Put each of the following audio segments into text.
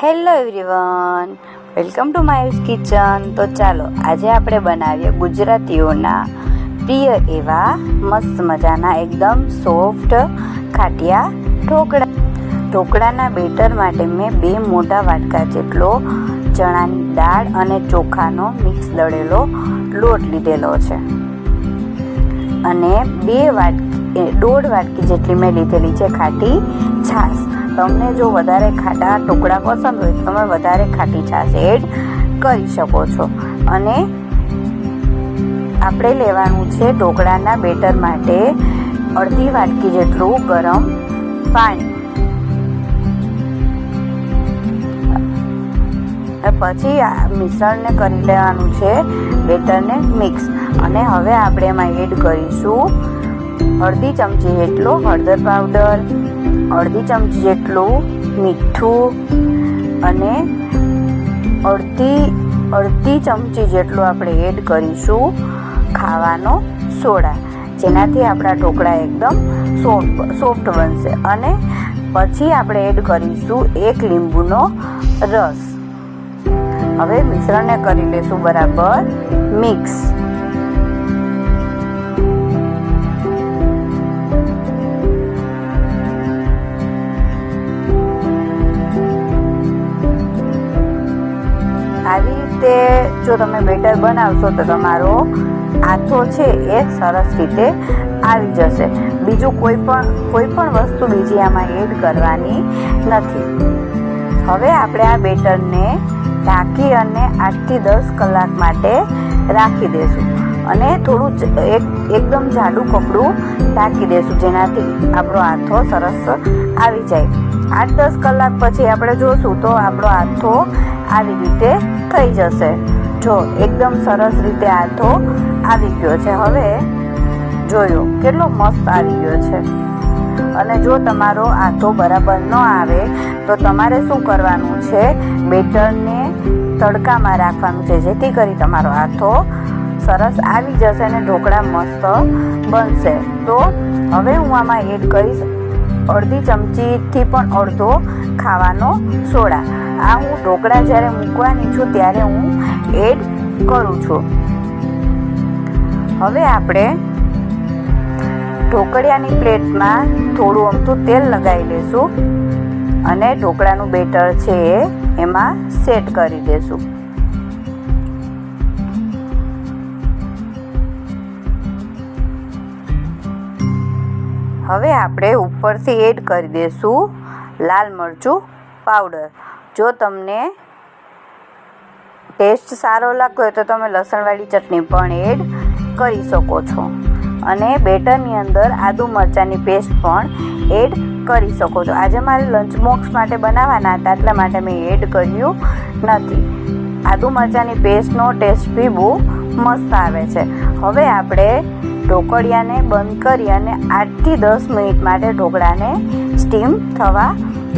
Hello everyone, welcome to માયુસ kitchen. તો ચાલો આજે આપણે બનાવીએ ગુજરાતીઓના પ્રિય એવા મસ્ત મજાના એકદમ સોફ્ટ ખાટિયા ઢોકળા. ઢોકળાના બેટર માટે મેં 2 મોટા વાટકા જેટલો ચણાની દાળ અને ચોખાનો મિક્સ દળેલો લોટ લીધેલો છે અને 1.5 વાટકી જેટલી મેં લીધેલી છે ખાટી છાશ. તમને જો વધારે ખાટા ઢોકળા પસંદ હોય તો તમે વધારે ખાટી છાશ એડ કરી શકો છો. અને આપણે લેવાનું છે ઢોકળાના બેટર માટે 1/2 વાટકી જેટલું ગરમ પાણી. પછી આ મિશ્રણને કરી લેવાનું છે બેટરને મિક્સ. અને હવે આપણે એમાં એડ કરીશું અડધી ચમચી જેટલો હળદર પાવડર, અડધી ચમચી જેટલું મીઠું અને અડધી ચમચી જેટલું આપણે એડ કરીશું ખાવાનો સોડા, જેનાથી આપણા ઢોકળા એકદમ સોફ્ટ બનશે. અને પછી આપણે એડ કરીશું 1 લીંબુનો રસ. હવે મિશ્રણને કરી લેશું બરાબર મિક્સ. આવી રીતે જો તમે બેટર બનાવશો તો તમારો આથો છે એ સરસ રીતે આવી જશે. બીજું કોઈ પણ વસ્તુ બીજી આમાં એડ કરવાની નથી. હવે આપણે આ બેટરને ઢાંકી અને 8 થી 10 કલાક માટે રાખી દેશું અને થોડું એકદમ જાડું કપડું ઢાંકી દેશું, જેનાથી આપણો આથો સરસ આવી જાય. 8-10 કલાક પછી આપણે જોશું તો આપણો આથો આવી રીતે થઈ જશે. જો એકદમ સરસ રીતે આથો આવી ગયો છે. હવે જોયો કેટલો મસ્ત આવી ગયો છે. અને જો તમારો આથો બરાબર ન આવે તો તમારે શું કરવાનું છે, બેટરને તડકામાં રાખવાનું છે, જેથી કરી તમારો આથો સરસ આવી જશે અને ઢોકળા મસ્ત બનશે. તો હવે હું આમાં એડ કરીશ અડધી ચમચીથી પણ અડધો ખાવાનો સોડા. આ હું ઢોકળા જ્યારે મૂકવાની છું ત્યારે હું એડ કરું છું. હવે આપણે ઢોકળિયાની પ્લેટમાં થોડું અમથું તેલ લગાવી લેશું અને ઢોકળાનું બેટર છે એમાં સેટ કરી દેશું. હવે આપણે ઉપરથી એડ કરી દેશું લાલ મરચું પાવડર. જો તમને ટેસ્ટ સારો લાગતો હોય તો તમે લસણવાળી ચટણી પણ એડ કરી શકો છો. અને બેટરની અંદર આદુ મરચાંની પેસ્ટ પણ એડ કરી શકો છો. આજે મારે લંચ બોક્સ માટે બનાવવાના હતા, એટલા માટે મેં એડ કર્યું નથી. આદુ મરચાંની પેસ્ટનો ટેસ્ટ બી બહુ મસ્ત આવે છે. હવે આપણે ઢોકળિયાને બંધ કરી અને 8 થી 10 મિનિટ માટે ઢોકળાને સ્ટીમ થવા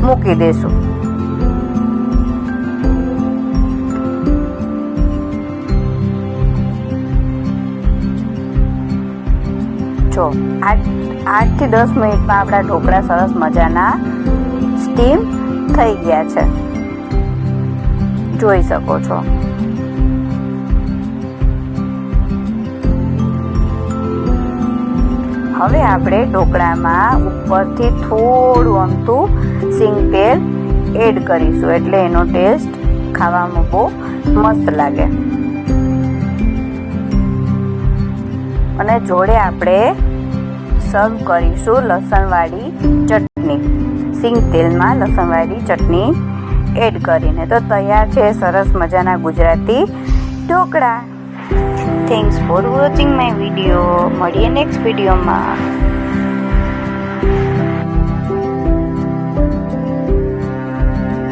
મૂકી દઈશું. જો 8 થી 10 મિનિટમાં આપણા ઢોકળા સરસ મજાના સ્ટીમ થઈ ગયા છે, જોઈ શકો છો. હવે આપણે ઢોકળામાં ઉપરથી થોડું અમથું સિંગ તેલ એડ કરીશું, એટલે એનો ટેસ્ટ ખાવામાં બહુ મસ્ત લાગે. અને જોડે આપણે સર્વ કરીશું લસણવાળી ચટણી. સિંગ તેલમાં લસણવાળી ચટણી એડ કરીને. તો તૈયાર છે સરસ મજાના Gujarati dhokla. Thanks for watching my video. મળીએ નેક્સ્ટ વિડીયોમાં.